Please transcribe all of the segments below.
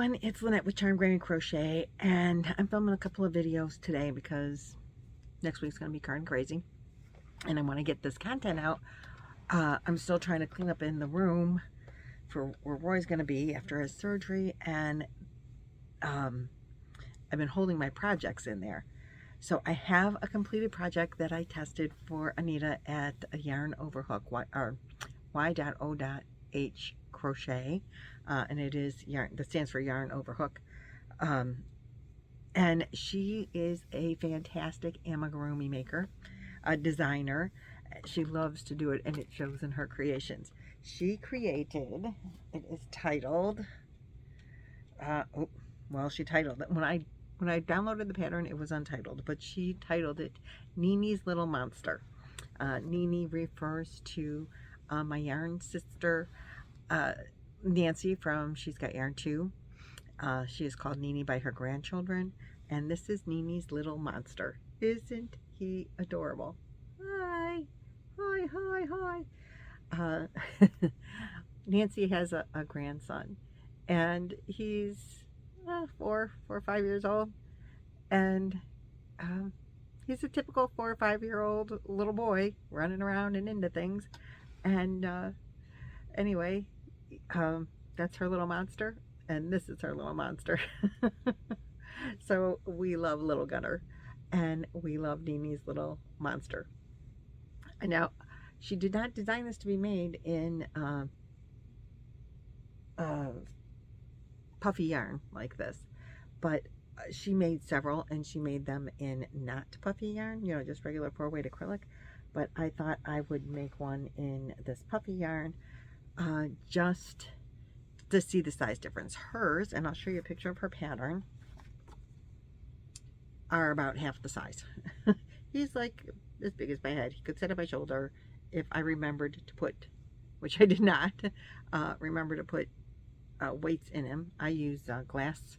everyone, it's Lynette with Charm Grammy Crochet, and I'm filming a couple of videos today because next week's going to be kind of crazy and I want to get this content out. I'm still trying to clean up in the room for where Roy's going to be after his surgery, and I've been holding my projects in there. So I have a completed project that I tested for Anita at a Yarn Overhook, y.o.h crochet, and it is yarn that stands for Yarn Overhook, and she is a fantastic amigurumi maker, a designer. She loves to do it, and it shows in her creations. She created, it is titled, she titled it, when I downloaded the pattern it was untitled, but she titled it Nene's Little Monster. Nene refers to my yarn sister Nancy from She's Got Yarn Too. She is called Nene by her grandchildren, and this is Nene's Little Monster. Isn't he adorable? Hi, hi, hi, hi. Nancy has a grandson, and he's 4 or 5 years old, and he's a typical 4 or 5-year-old little boy running around and into things. And anyway, that's her little monster, and this is her little monster. So we love Little Gunner, and we love Nene's Little Monster. And now, she did not design this to be made in puffy yarn like this, but she made several, and she made them in not puffy yarn, you know, just regular 4-weight acrylic. But I thought I would make one in this puffy yarn, just to see the size difference. Hers, and I'll show you a picture of her pattern, are about half the size. He's like as big as my head. He could sit on my shoulder if I remembered to put, which I did not, remember to put weights in him. I use glass,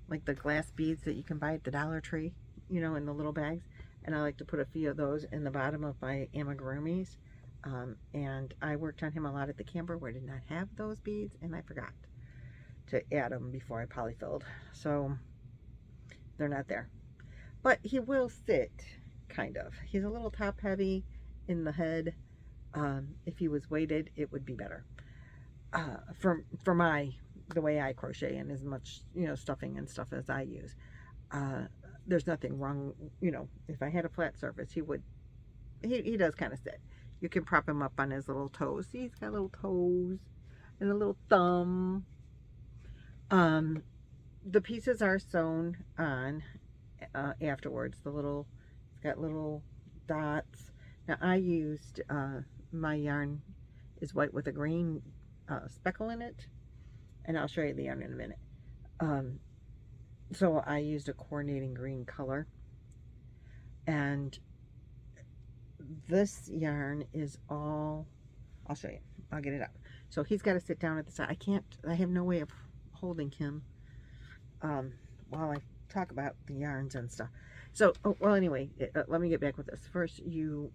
like the glass beads that you can buy at the Dollar Tree, you know, in the little bags. And I like to put a few of those in the bottom of my amigurumis. And I worked on him a lot at the camper where I did not have those beads, and I forgot to add them before I polyfilled. So they're not there. But he will sit, kind of. He's a little top heavy in the head. If he was weighted, it would be better. For the way I crochet and as much, you know, stuffing and stuff as I use. There's nothing wrong, you know, if I had a flat surface, he does kind of sit. You can prop him up on his little toes. See, he's got little toes and a little thumb. The pieces are sewn on afterwards. It's got little dots. Now I used, my yarn is white with a green speckle in it, and I'll show you the yarn in a minute. So I used a coordinating green color, and this yarn is all, I'll show you, I'll get it up. So he's got to sit down at the side. I have no way of holding him while I talk about the yarns and stuff. So, well, anyway, let me get back with this. First, you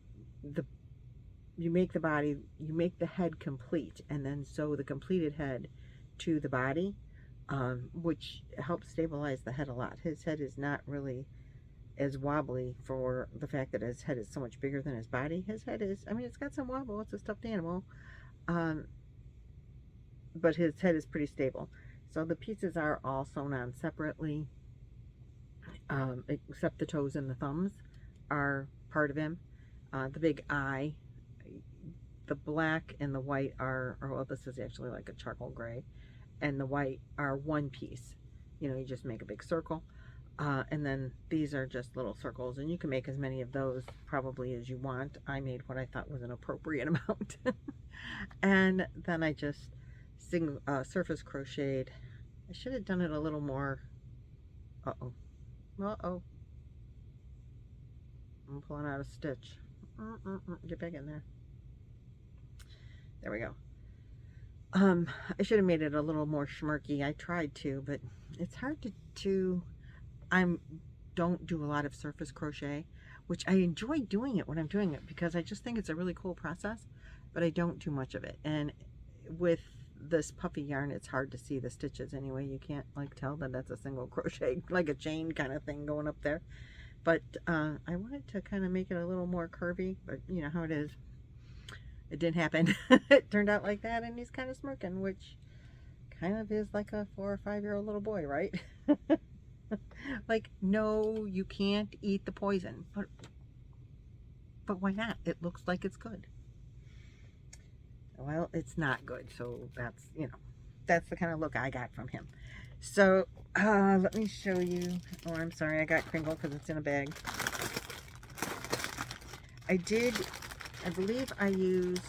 make the body, you make the head complete, and then sew the completed head to the body. Which helps stabilize the head a lot. His head is not really as wobbly for the fact that his head is so much bigger than his body. His head is, I mean, it's got some wobble. It's a stuffed animal. But his head is pretty stable. So the pieces are all sewn on separately, except the toes and the thumbs are part of him. The big eye, the black and the white are, or well, this is actually like a charcoal gray, and the white are one piece. You know, you just make a big circle, and then these are just little circles, and you can make as many of those probably as you want. I made what I thought was an appropriate amount. And then I just surface crocheted. I should have done it a little more. I'm pulling out a stitch. Get back in there. There we go. I should have made it a little more schmirky. I tried to, but it's hard to don't do a lot of surface crochet, which I enjoy doing it when I'm doing it because I just think it's a really cool process, but I don't do much of it. And with this puffy yarn, it's hard to see the stitches anyway. You can't like tell that that's a single crochet, like a chain kind of thing going up there. But I wanted to kind of make it a little more curvy, but you know how it is. It didn't happen. It turned out like that, and he's kind of smirking, which kind of is like a 4 or 5-year-old little boy, right? Like, no, you can't eat the poison, but why not? It looks like it's good. Well, it's not good, so that's, you know, that's the kind of look I got from him. So, let me show you. Oh, I'm sorry, I got Kringle because it's in a bag. I believe I used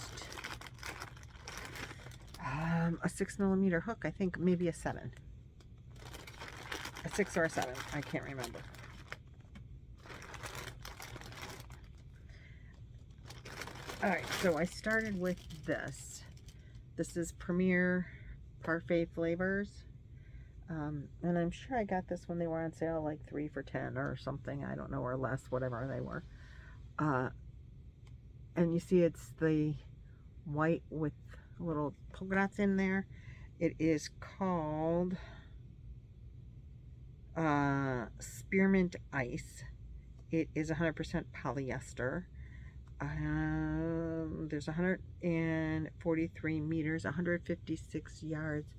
a 6mm hook. I think maybe a 7. A 6 or a 7. I can't remember. Alright, so I started with this. This is Premier Parfait Flavors. And I'm sure I got this when they were on sale, like 3 for $10 or something. I don't know, or less, whatever they were. And you see it's the white with little polka dots in there. It is called Spearmint Ice. It is 100% polyester. There's 143 meters, 156 yards,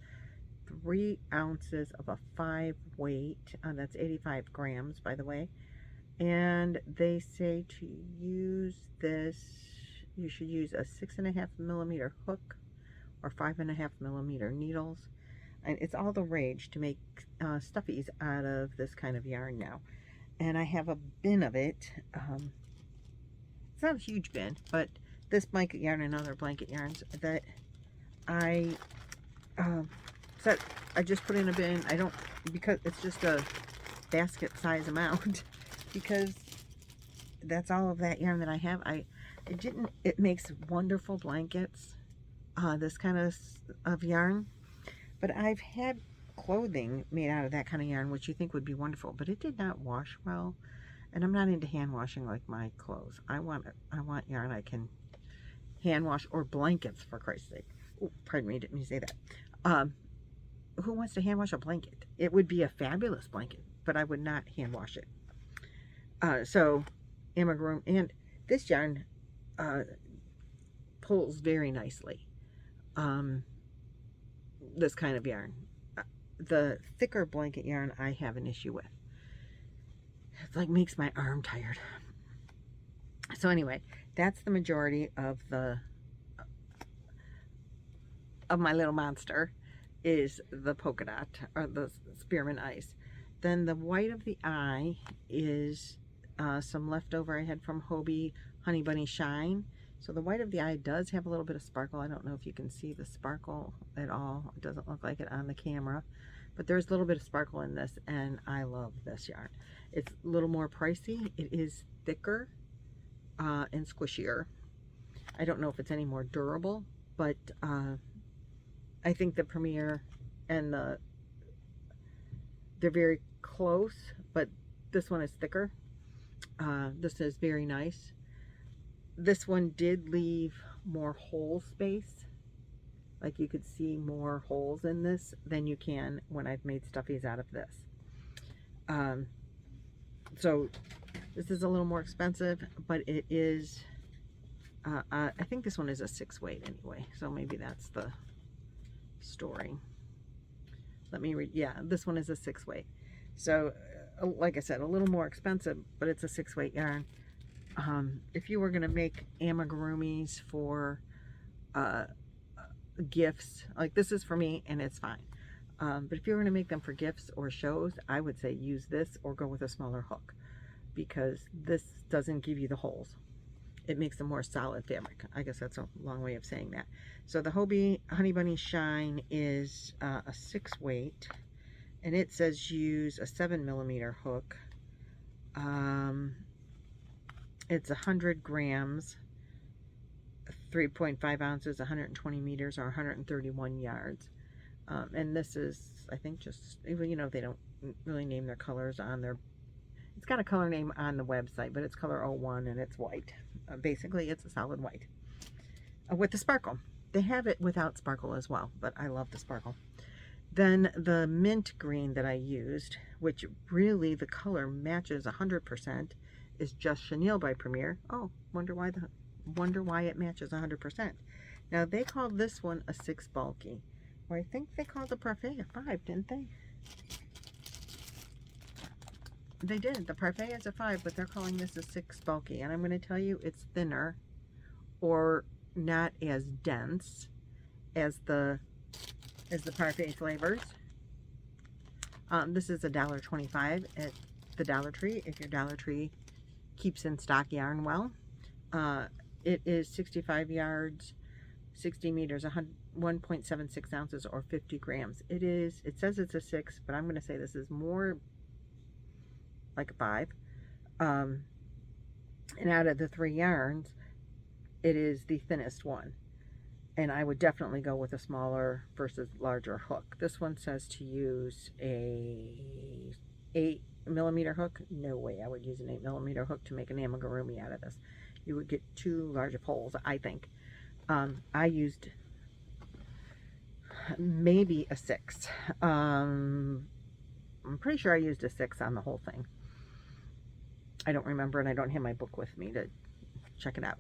3 ounces of a 5 weight. That's 85 grams, by the way. And they say to use this, you should use a 6.5mm hook or 5.5mm needles. And it's all the rage to make stuffies out of this kind of yarn now. And I have a bin of it. It's not a huge bin, but this blanket yarn and other blanket yarns that I just put in a bin. I don't, because it's just a basket size amount, because that's all of that yarn that I have. It makes wonderful blankets, this kind of yarn, but I've had clothing made out of that kind of yarn, which you think would be wonderful, but it did not wash well. And I'm not into hand washing like my clothes. I want yarn I can hand wash, or blankets, for Christ's sake. Oh, pardon me, didn't mean to say that. Who wants to hand wash a blanket? It would be a fabulous blanket, but I would not hand wash it. So, amigurumi, and this yarn pulls very nicely. This kind of yarn. The thicker blanket yarn I have an issue with. It's like makes my arm tired. So anyway, that's the majority of my little monster, is the polka dot, or the Spearmint Ice. Then the white of the eye is some leftover I had from Hobie Honey Bunny Shine. So the white of the eye does have a little bit of sparkle. I don't know if you can see the sparkle at all. It doesn't look like it on the camera. But there's a little bit of sparkle in this, and I love this yarn. It's a little more pricey. It is thicker and squishier. I don't know if it's any more durable, but I think the Premier and they're very close, but this one is thicker. This is very nice. This one did leave more hole space. Like you could see more holes in this than you can when I've made stuffies out of this. So this is a little more expensive, but it is, I think this one is a 6 weight anyway. So maybe that's the story. Let me read. Yeah, this one is a 6 weight. So like I said, a little more expensive, but it's a 6 weight yarn. If you were going to make amigurumis for gifts, like this is for me and it's fine, but if you're going to make them for gifts or shows, I would say use this or go with a smaller hook, because this doesn't give you the holes. It makes a more solid fabric. I guess that's a long way of saying that. So the Hobie Honey Bunny Shine is a 6 weight, and it says use a 7mm hook. It's 100 grams, 3.5 ounces, 120 meters, or 131 yards. And this is, I think, just, you know, they don't really name their colors on their, it's got a color name on the website, but it's color 01 and it's white. Basically, it's a solid white with the sparkle. They have it without sparkle as well, but I love the sparkle. Then the mint green that I used, which really the color matches 100%, is Just Chenille by Premier. Oh, wonder why it matches 100%. Now they called this one a 6 bulky. Or I think they called the Parfait a 5, didn't they? They did. The Parfait is a 5, but they're calling this a 6 bulky. And I'm going to tell you, it's thinner or not as dense as the Parfait flavors. This is $1.25 at the Dollar Tree, if your Dollar Tree keeps in stock yarn well. It is 65 yards, 60 meters, 1.76 ounces, or 50 grams. It says it's a 6, but I'm going to say this is more like a 5. And out of the 3 yarns, it is the thinnest one. And I would definitely go with a smaller versus larger hook. This one says to use a 8mm hook. No way I would use an 8mm hook to make an amigurumi out of this. You would get too large of holes, I think. I used maybe a 6. I'm pretty sure I used a 6 on the whole thing. I don't remember, and I don't have my book with me to check it out.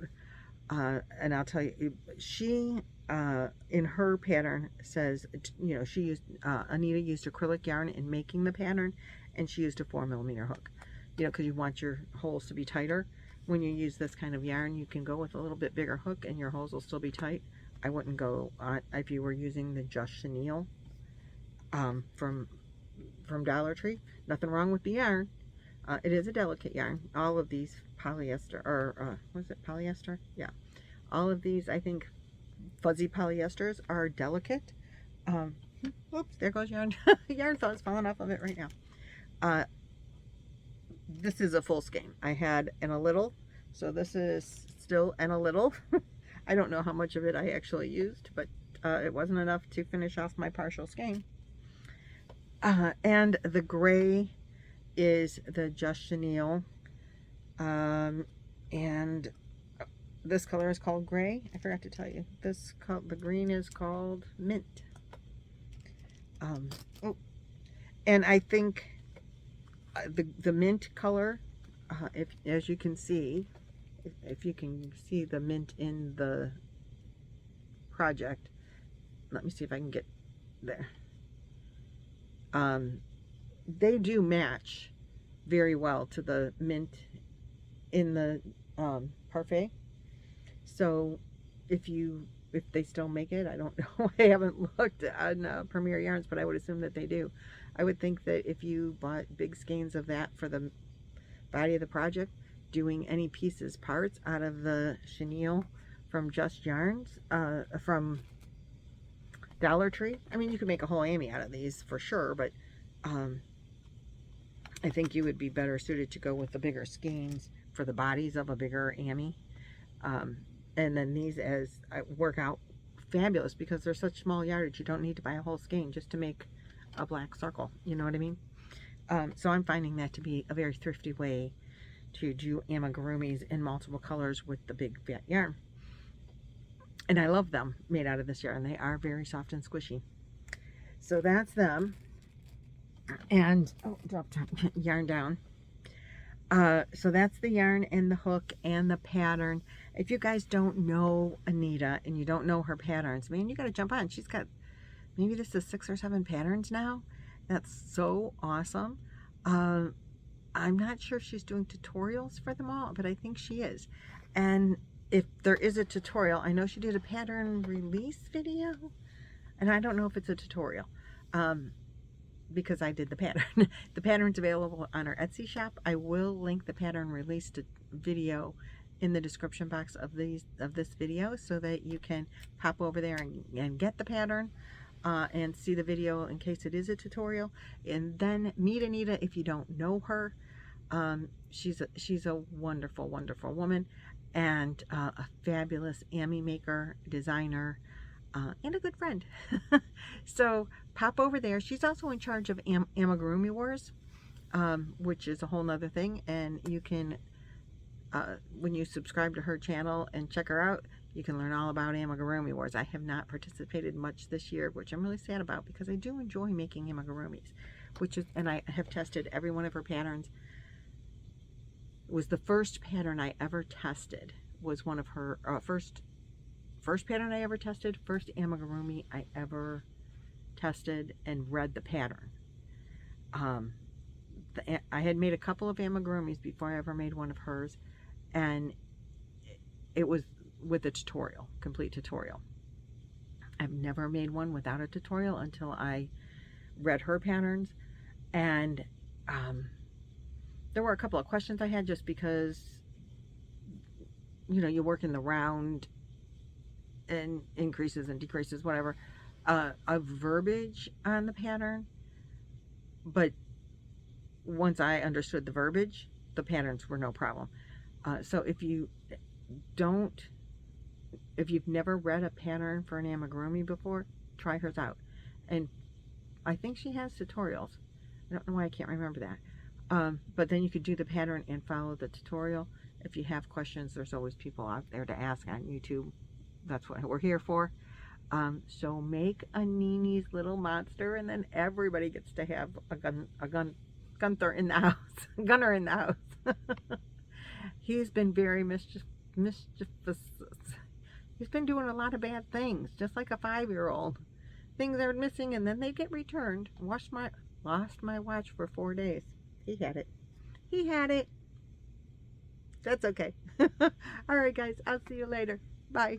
And I'll tell you, she, in her pattern, says, you know, she used, Anita used acrylic yarn in making the pattern, and she used a 4mm hook, you know, because you want your holes to be tighter. When you use this kind of yarn, you can go with a little bit bigger hook, and your holes will still be tight. I wouldn't go, if you were using the Just Chenille, from Dollar Tree. Nothing wrong with the yarn. It is a delicate yarn. All of these polyester, or was it polyester? Yeah. All of these, I think, fuzzy polyesters are delicate. Oops, there goes yarn. Yarn is falling off of it right now. This is a full skein. I had in a little, so this is still in a little. I don't know how much of it I actually used, but it wasn't enough to finish off my partial skein. And the gray is the Just Chenille, and this color is called gray. I forgot to tell you. The green is called mint. Oh, and I think the mint color, as you can see, if you can see the mint in the project, let me see if I can get there. They do match very well to the mint in the Parfait. So if they still make it, I don't know. I haven't looked on Premier Yarns, but I would assume that they do. I would think that if you bought big skeins of that for the body of the project, doing any pieces, parts out of the chenille from Just Yarns, from Dollar Tree. I mean, you could make a whole Amy out of these for sure, but I think you would be better suited to go with the bigger skeins for the bodies of a bigger Amy. And then these work out fabulous because they're such small yardage. You don't need to buy a whole skein just to make a black circle. You know what I mean? So I'm finding that to be a very thrifty way to do amigurumis in multiple colors with the big fat yarn. And I love them made out of this yarn. They are very soft and squishy. So that's them. And, oh, dropped yarn down. So that's the yarn and the hook and the pattern. If you guys don't know Anita and you don't know her patterns, man, you got to jump on. She's got, maybe this is 6 or 7 patterns now. That's so awesome. I'm not sure if she's doing tutorials for them all, but I think she is. And if there is a tutorial, I know she did a pattern release video, and I don't know if it's a tutorial. Because I did the pattern. The pattern's available on our Etsy shop. I will link the pattern release video in the description box of this video so that you can pop over there and get the pattern and see the video in case it is a tutorial. And then meet Anita if you don't know her. She's a wonderful, wonderful woman and a fabulous Amy maker, designer, and a good friend. So pop over there. She's also in charge of Amigurumi Wars, which is a whole nother thing. And you can, when you subscribe to her channel and check her out, You can learn all about amigurumi wars. I have not participated much this year, which I'm really sad about because I do enjoy making amigurumis, and I have tested every one of her patterns. It was the first pattern I ever tested, was one of her first pattern I ever tested, first amigurumi I ever tested and read the pattern. I had made a couple of amigurumis before I ever made one of hers, and it was with a tutorial, complete tutorial. I've never made one without a tutorial until I read her patterns, and there were a couple of questions I had just because, you know, you work in the round and increases and decreases, whatever, of verbiage on the pattern. But once I understood the verbiage, the patterns were no problem. So if you've never read a pattern for an amigurumi before, try hers out. And I think she has tutorials. I don't know why I can't remember that. But then you could do the pattern and follow the tutorial. If you have questions, there's always people out there to ask on YouTube. That's what we're here for. So make a Nene's little monster, and then everybody gets to have a Gunther in the house. Gunner in the house. He's been very mischievous. He's been doing a lot of bad things, just like a 5-year-old. Things are missing and then they get returned. Lost my watch for 4 days. He had it. He had it. That's okay. All right, guys. I'll see you later. Bye.